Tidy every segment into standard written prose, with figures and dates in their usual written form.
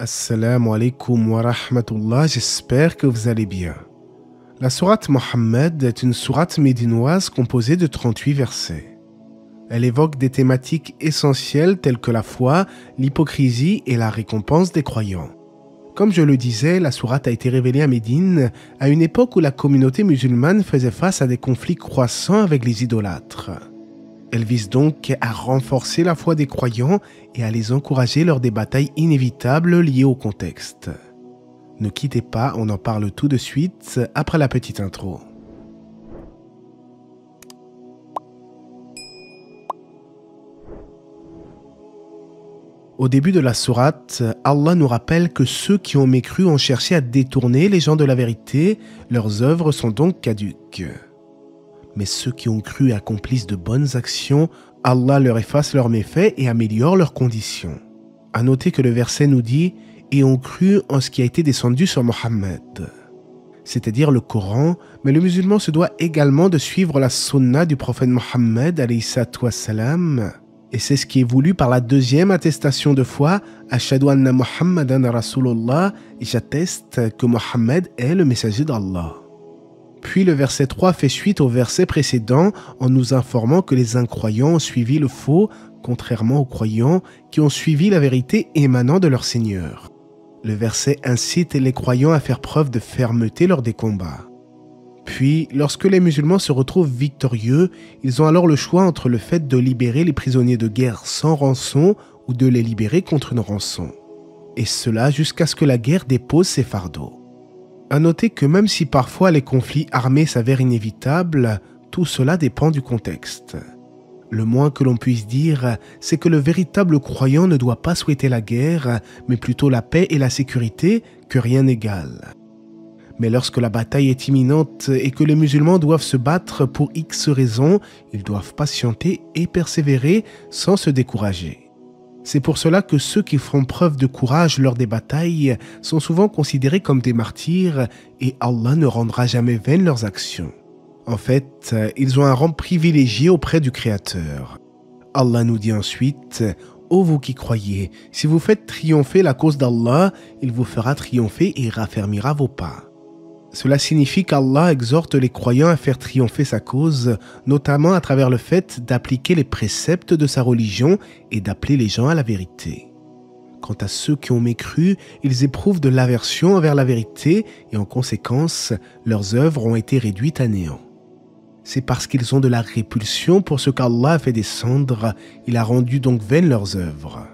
Assalamu alaikum wa rahmatullah, j'espère que vous allez bien. La sourate Mohammed est une sourate médinoise composée de 38 versets. Elle évoque des thématiques essentielles telles que la foi, l'hypocrisie et la récompense des croyants. Comme je le disais, la sourate a été révélée à Médine à une époque où la communauté musulmane faisait face à des conflits croissants avec les idolâtres. Elle vise donc à renforcer la foi des croyants et à les encourager lors des batailles inévitables liées au contexte. Ne quittez pas, on en parle tout de suite après la petite intro. Au début de la sourate, Allah nous rappelle que ceux qui ont mécru ont cherché à détourner les gens de la vérité, leurs œuvres sont donc caduques. Mais ceux qui ont cru accomplissent de bonnes actions, Allah leur efface leurs méfaits et améliore leurs conditions. À noter que le verset nous dit « et ont cru en ce qui a été descendu sur Mohammed », c'est-à-dire le Coran, mais le musulman se doit également de suivre la sunna du prophète Mohammed alayhi salatu wassalam, et c'est ce qui est voulu par la deuxième attestation de foi « Ashhadu anna Muhammadan Rasulullah » et j'atteste que Mohammed est le messager d'Allah. Puis le verset 3 fait suite au verset précédent en nous informant que les incroyants ont suivi le faux, contrairement aux croyants qui ont suivi la vérité émanant de leur Seigneur. Le verset incite les croyants à faire preuve de fermeté lors des combats. Puis, lorsque les musulmans se retrouvent victorieux, ils ont alors le choix entre le fait de libérer les prisonniers de guerre sans rançon ou de les libérer contre une rançon. Et cela jusqu'à ce que la guerre dépose ses fardeaux. À noter que même si parfois les conflits armés s'avèrent inévitables, tout cela dépend du contexte. Le moins que l'on puisse dire, c'est que le véritable croyant ne doit pas souhaiter la guerre, mais plutôt la paix et la sécurité, que rien n'égale. Mais lorsque la bataille est imminente et que les musulmans doivent se battre pour X raisons, ils doivent patienter et persévérer sans se décourager. C'est pour cela que ceux qui font preuve de courage lors des batailles sont souvent considérés comme des martyrs et Allah ne rendra jamais vaines leurs actions. En fait, ils ont un rang privilégié auprès du Créateur. Allah nous dit ensuite « Ô vous qui croyez, si vous faites triompher la cause d'Allah, il vous fera triompher et raffermira vos pas. » Cela signifie qu'Allah exhorte les croyants à faire triompher sa cause, notamment à travers le fait d'appliquer les préceptes de sa religion et d'appeler les gens à la vérité. Quant à ceux qui ont mécru, ils éprouvent de l'aversion envers la vérité et en conséquence, leurs œuvres ont été réduites à néant. C'est parce qu'ils ont de la répulsion pour ce qu'Allah a fait descendre, il a rendu donc vaines leurs œuvres.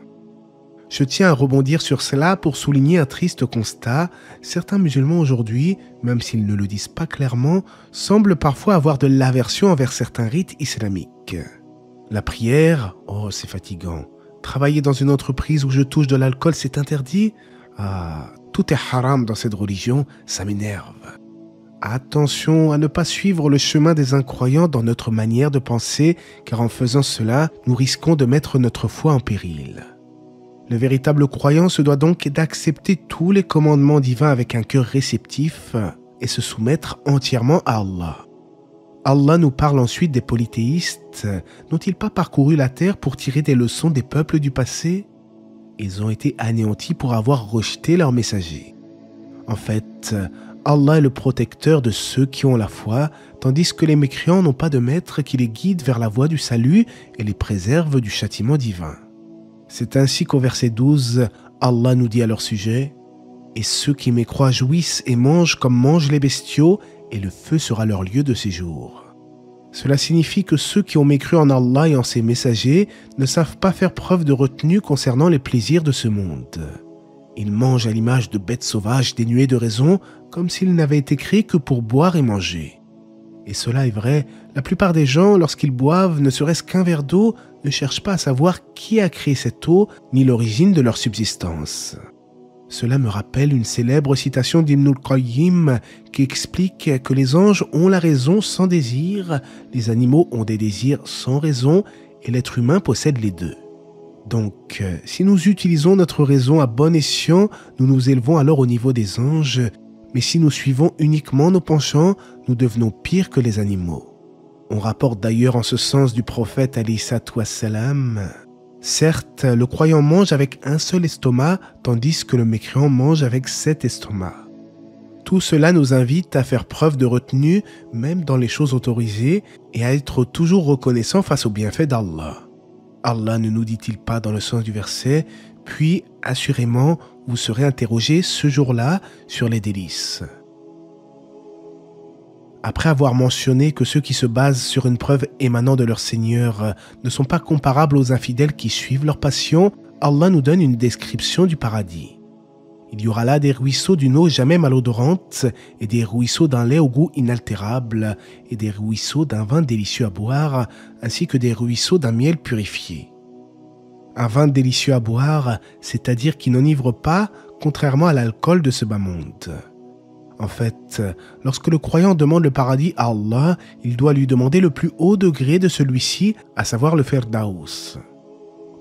Je tiens à rebondir sur cela pour souligner un triste constat. Certains musulmans aujourd'hui, même s'ils ne le disent pas clairement, semblent parfois avoir de l'aversion envers certains rites islamiques. La prière, oh c'est fatigant. Travailler dans une entreprise où je touche de l'alcool, c'est interdit. Ah, tout est haram dans cette religion, ça m'énerve. Attention à ne pas suivre le chemin des incroyants dans notre manière de penser, car en faisant cela, nous risquons de mettre notre foi en péril. Le véritable croyant se doit donc d'accepter tous les commandements divins avec un cœur réceptif et se soumettre entièrement à Allah. Allah nous parle ensuite des polythéistes. N'ont-ils pas parcouru la terre pour tirer des leçons des peuples du passé? Ils ont été anéantis pour avoir rejeté leurs messagers. En fait, Allah est le protecteur de ceux qui ont la foi, tandis que les mécréants n'ont pas de maître qui les guide vers la voie du salut et les préserve du châtiment divin. C'est ainsi qu'au verset 12, Allah nous dit à leur sujet « Et ceux qui mécroient jouissent et mangent comme mangent les bestiaux, et le feu sera leur lieu de séjour. » Cela signifie que ceux qui ont mécru en Allah et en ses messagers ne savent pas faire preuve de retenue concernant les plaisirs de ce monde. Ils mangent à l'image de bêtes sauvages dénuées de raison, comme s'ils n'avaient été créés que pour boire et manger. Et cela est vrai, la plupart des gens, lorsqu'ils boivent ne serait-ce qu'un verre d'eau, ne cherchent pas à savoir qui a créé cette eau, ni l'origine de leur subsistance. Cela me rappelle une célèbre citation d'Ibn al-Qayyim qui explique que les anges ont la raison sans désir, les animaux ont des désirs sans raison, et l'être humain possède les deux. Donc, si nous utilisons notre raison à bon escient, nous nous élevons alors au niveau des anges, mais si nous suivons uniquement nos penchants, nous devenons pires que les animaux. On rapporte d'ailleurs en ce sens du prophète alayhi salatu wassalam Certes, le croyant mange avec un seul estomac, tandis que le mécréant mange avec 7 estomacs. Tout cela nous invite à faire preuve de retenue, même dans les choses autorisées, et à être toujours reconnaissant face aux bienfaits d'Allah. Allah ne nous dit-il pas dans le sens du verset « Puis, assurément, vous serez interrogés ce jour-là sur les délices ». Après avoir mentionné que ceux qui se basent sur une preuve émanant de leur Seigneur ne sont pas comparables aux infidèles qui suivent leur passion, Allah nous donne une description du paradis. Il y aura là des ruisseaux d'une eau jamais malodorante, et des ruisseaux d'un lait au goût inaltérable, et des ruisseaux d'un vin délicieux à boire, ainsi que des ruisseaux d'un miel purifié. Un vin délicieux à boire, c'est-à-dire qui n'enivre pas, contrairement à l'alcool de ce bas monde. En fait, lorsque le croyant demande le paradis à Allah, il doit lui demander le plus haut degré de celui-ci, à savoir le Firdaus.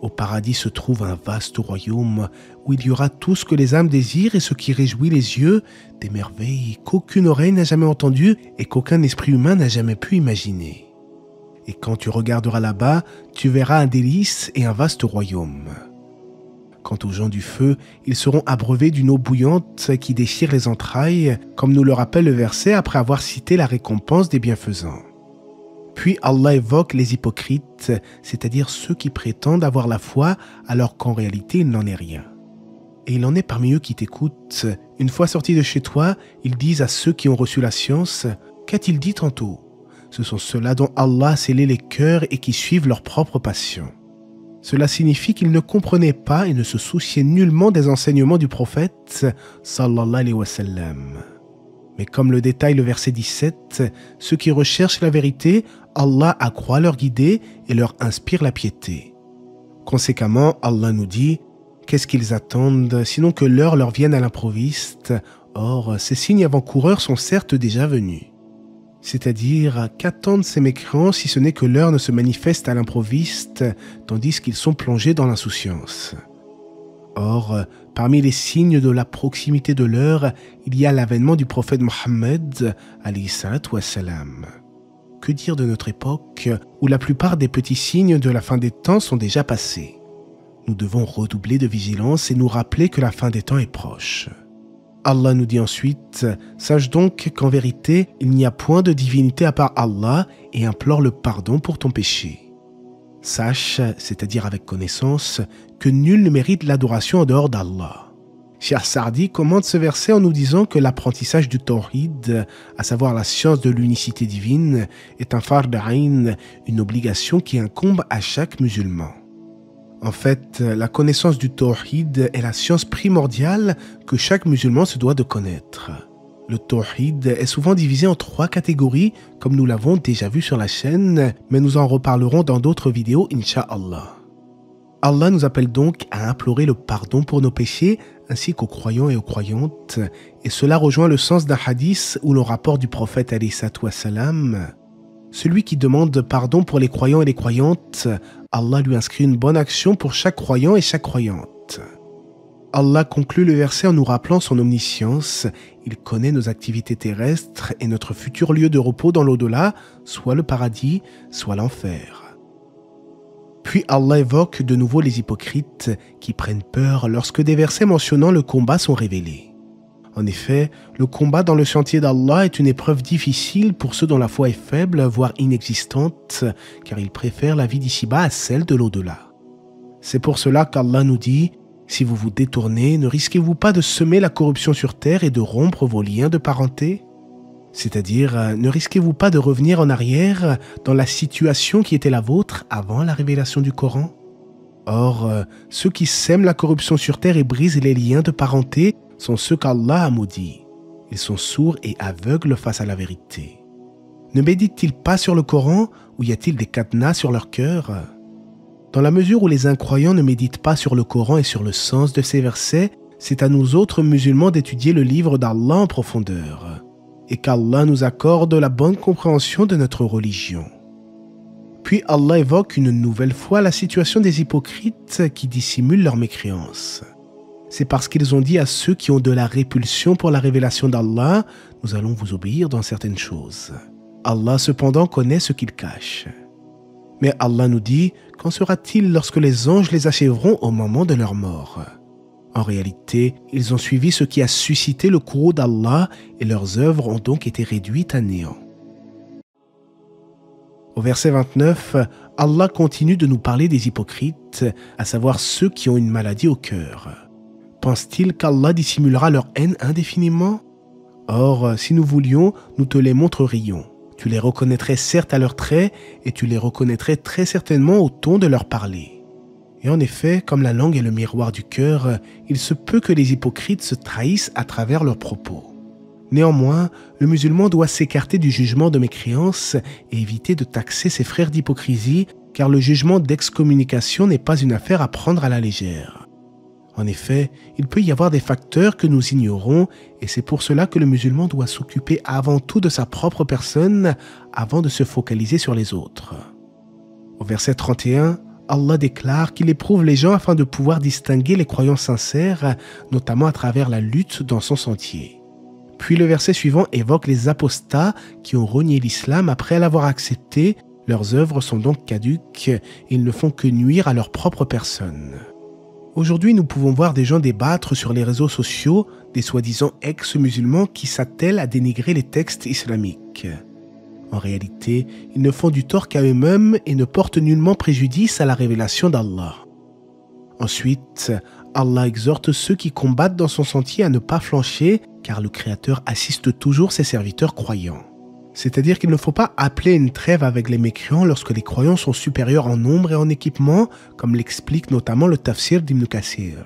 Au paradis se trouve un vaste royaume où il y aura tout ce que les âmes désirent et ce qui réjouit les yeux, des merveilles qu'aucune oreille n'a jamais entendues et qu'aucun esprit humain n'a jamais pu imaginer. Et quand tu regarderas là-bas, tu verras un délice et un vaste royaume. Quant aux gens du feu, ils seront abreuvés d'une eau bouillante qui déchire les entrailles, comme nous le rappelle le verset après avoir cité la récompense des bienfaisants. Puis Allah évoque les hypocrites, c'est-à-dire ceux qui prétendent avoir la foi alors qu'en réalité il n'en est rien. Et il en est parmi eux qui t'écoutent. Une fois sortis de chez toi, ils disent à ceux qui ont reçu la science, « Qu'a-t-il dit tantôt ?» Ce sont ceux-là dont Allah a scellé les cœurs et qui suivent leur propre passion. Cela signifie qu'ils ne comprenaient pas et ne se souciaient nullement des enseignements du prophète, sallallahu alayhi wa sallam. Mais comme le détaille le verset 17, ceux qui recherchent la vérité, Allah accroît leur guidée et leur inspire la piété. Conséquemment, Allah nous dit « Qu'est-ce qu'ils attendent, sinon que l'heure leur vienne à l'improviste ? Or, ces signes avant-coureurs sont certes déjà venus. » C'est-à-dire, qu'attendent ces mécréants si ce n'est que l'heure ne se manifeste à l'improviste, tandis qu'ils sont plongés dans l'insouciance. Or, parmi les signes de la proximité de l'heure, il y a l'avènement du prophète Mohammed, alayhi salatu wassalam. Que dire de notre époque, où la plupart des petits signes de la fin des temps sont déjà passés? Nous devons redoubler de vigilance et nous rappeler que la fin des temps est proche. Allah nous dit ensuite, « Sache donc qu'en vérité, il n'y a point de divinité à part Allah et implore le pardon pour ton péché. » Sache, c'est-à-dire avec connaissance, que nul ne mérite l'adoration en dehors d'Allah. Cheikh Sardi commente ce verset en nous disant que l'apprentissage du Tawhid, à savoir la science de l'unicité divine, est un fard ayn, une obligation qui incombe à chaque musulman. En fait, la connaissance du Tawhid est la science primordiale que chaque musulman se doit de connaître. Le Tawhid est souvent divisé en 3 catégories, comme nous l'avons déjà vu sur la chaîne, mais nous en reparlerons dans d'autres vidéos, Inch'Allah. Allah nous appelle donc à implorer le pardon pour nos péchés, ainsi qu'aux croyants et aux croyantes, et cela rejoint le sens d'un hadith où l'on rapporte du prophète alayhi salatu wassalam. Celui qui demande pardon pour les croyants et les croyantes, Allah lui inscrit une bonne action pour chaque croyant et chaque croyante. Allah conclut le verset en nous rappelant son omniscience. Il connaît nos activités terrestres et notre futur lieu de repos dans l'au-delà, soit le paradis, soit l'enfer. Puis Allah évoque de nouveau les hypocrites qui prennent peur lorsque des versets mentionnant le combat sont révélés. En effet, le combat dans le chantier d'Allah est une épreuve difficile pour ceux dont la foi est faible, voire inexistante, car ils préfèrent la vie d'ici-bas à celle de l'au-delà. C'est pour cela qu'Allah nous dit « Si vous vous détournez, ne risquez-vous pas de semer la corruption sur terre et de rompre vos liens de parenté ?» C'est-à-dire, ne risquez-vous pas de revenir en arrière dans la situation qui était la vôtre avant la révélation du Coran? Or, ceux qui sèment la corruption sur terre et brisent les liens de parenté sont ceux qu'Allah a maudits. Ils sont sourds et aveugles face à la vérité. Ne méditent-ils pas sur le Coran ou y a-t-il des cadenas sur leur cœur? Dans la mesure où les incroyants ne méditent pas sur le Coran et sur le sens de ces versets, c'est à nous autres musulmans d'étudier le livre d'Allah en profondeur, et qu'Allah nous accorde la bonne compréhension de notre religion. Puis Allah évoque une nouvelle fois la situation des hypocrites qui dissimulent leur mécréance. C'est parce qu'ils ont dit à ceux qui ont de la répulsion pour la révélation d'Allah, « Nous allons vous obéir dans certaines choses. » Allah cependant connaît ce qu'ils cachent. Mais Allah nous dit, qu'en sera-t-il lorsque les anges les achèveront au moment de leur mort? En réalité, ils ont suivi ce qui a suscité le courroux d'Allah et leurs œuvres ont donc été réduites à néant. Au verset 29, Allah continue de nous parler des hypocrites, à savoir ceux qui ont une maladie au cœur. Pense-t-il qu'Allah dissimulera leur haine indéfiniment? Or, si nous voulions, nous te les montrerions. Tu les reconnaîtrais certes à leurs traits et tu les reconnaîtrais très certainement au ton de leur parler. Et en effet, comme la langue est le miroir du cœur, il se peut que les hypocrites se trahissent à travers leurs propos. Néanmoins, le musulman doit s'écarter du jugement de mécréance et éviter de taxer ses frères d'hypocrisie, car le jugement d'excommunication n'est pas une affaire à prendre à la légère. En effet, il peut y avoir des facteurs que nous ignorons et c'est pour cela que le musulman doit s'occuper avant tout de sa propre personne avant de se focaliser sur les autres. Au verset 31, Allah déclare qu'il éprouve les gens afin de pouvoir distinguer les croyants sincères, notamment à travers la lutte dans son sentier. Puis le verset suivant évoque les apostats qui ont renié l'islam après l'avoir accepté. Leurs œuvres sont donc caduques et ils ne font que nuire à leur propre personne. Aujourd'hui, nous pouvons voir des gens débattre sur les réseaux sociaux, des soi-disant ex-musulmans qui s'attellent à dénigrer les textes islamiques. En réalité, ils ne font du tort qu'à eux-mêmes et ne portent nullement préjudice à la révélation d'Allah. Ensuite, Allah exhorte ceux qui combattent dans son sentier à ne pas flancher, car le Créateur assiste toujours ses serviteurs croyants. C'est-à-dire qu'il ne faut pas appeler une trêve avec les mécréants lorsque les croyants sont supérieurs en nombre et en équipement, comme l'explique notamment le tafsir d'Ibn Kathir.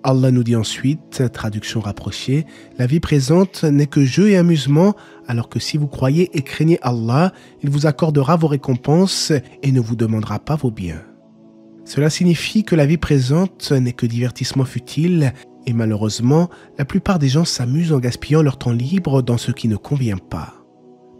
Allah nous dit ensuite, traduction rapprochée, « La vie présente n'est que jeu et amusement, alors que si vous croyez et craignez Allah, il vous accordera vos récompenses et ne vous demandera pas vos biens. » Cela signifie que la vie présente n'est que divertissement futile et malheureusement, la plupart des gens s'amusent en gaspillant leur temps libre dans ce qui ne convient pas.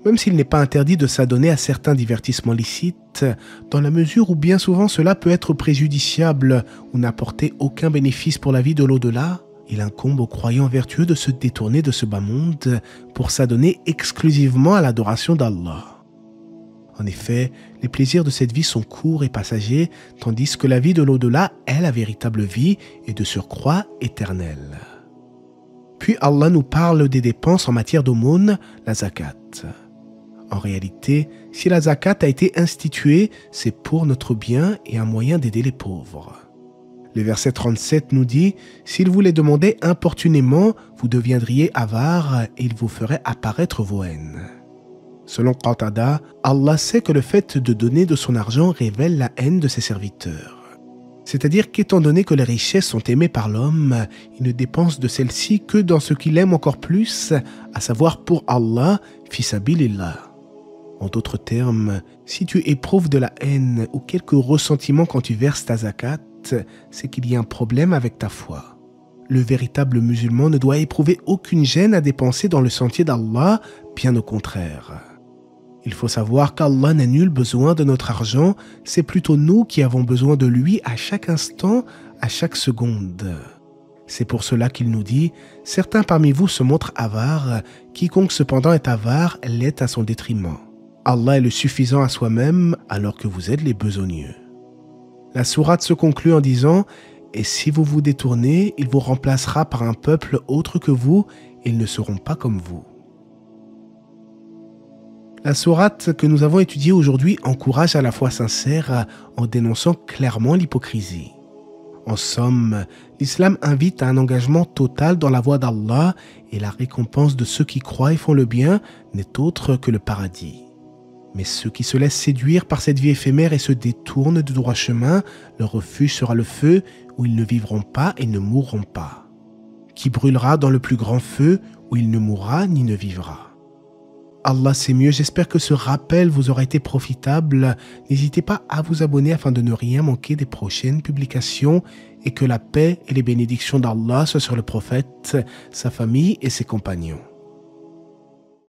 Même s'il n'est pas interdit de s'adonner à certains divertissements licites, dans la mesure où bien souvent cela peut être préjudiciable ou n'apporter aucun bénéfice pour la vie de l'au-delà, il incombe aux croyants vertueux de se détourner de ce bas monde pour s'adonner exclusivement à l'adoration d'Allah. En effet, les plaisirs de cette vie sont courts et passagers, tandis que la vie de l'au-delà est la véritable vie et de surcroît éternelle. Puis Allah nous parle des dépenses en matière d'aumône, la zakat. En réalité, si la zakat a été instituée, c'est pour notre bien et un moyen d'aider les pauvres. Le verset 37 nous dit « S'il vous les demandait importunément, vous deviendriez avare et il vous ferait apparaître vos haines. » Selon Qatada, Allah sait que le fait de donner de son argent révèle la haine de ses serviteurs. C'est-à-dire qu'étant donné que les richesses sont aimées par l'homme, il ne dépense de celles-ci que dans ce qu'il aime encore plus, à savoir pour Allah, fi sabilillah. En d'autres termes, si tu éprouves de la haine ou quelques ressentiments quand tu verses ta zakat, c'est qu'il y a un problème avec ta foi. Le véritable musulman ne doit éprouver aucune gêne à dépenser dans le sentier d'Allah, bien au contraire. Il faut savoir qu'Allah n'a nul besoin de notre argent, c'est plutôt nous qui avons besoin de lui à chaque instant, à chaque seconde. C'est pour cela qu'il nous dit « Certains parmi vous se montrent avares, quiconque cependant est avare l'est à son détriment. Allah est le suffisant à soi-même alors que vous êtes les besogneux. » La sourate se conclut en disant « Et si vous vous détournez, il vous remplacera par un peuple autre que vous, et ils ne seront pas comme vous. » La sourate que nous avons étudiée aujourd'hui encourage à la foi sincère en dénonçant clairement l'hypocrisie. En somme, l'islam invite à un engagement total dans la voie d'Allah et la récompense de ceux qui croient et font le bien n'est autre que le paradis. Mais ceux qui se laissent séduire par cette vie éphémère et se détournent du droit chemin, leur refuge sera le feu où ils ne vivront pas et ne mourront pas, qui brûlera dans le plus grand feu où il ne mourra ni ne vivra. Allah sait mieux, j'espère que ce rappel vous aura été profitable. N'hésitez pas à vous abonner afin de ne rien manquer des prochaines publications et que la paix et les bénédictions d'Allah soient sur le prophète, sa famille et ses compagnons.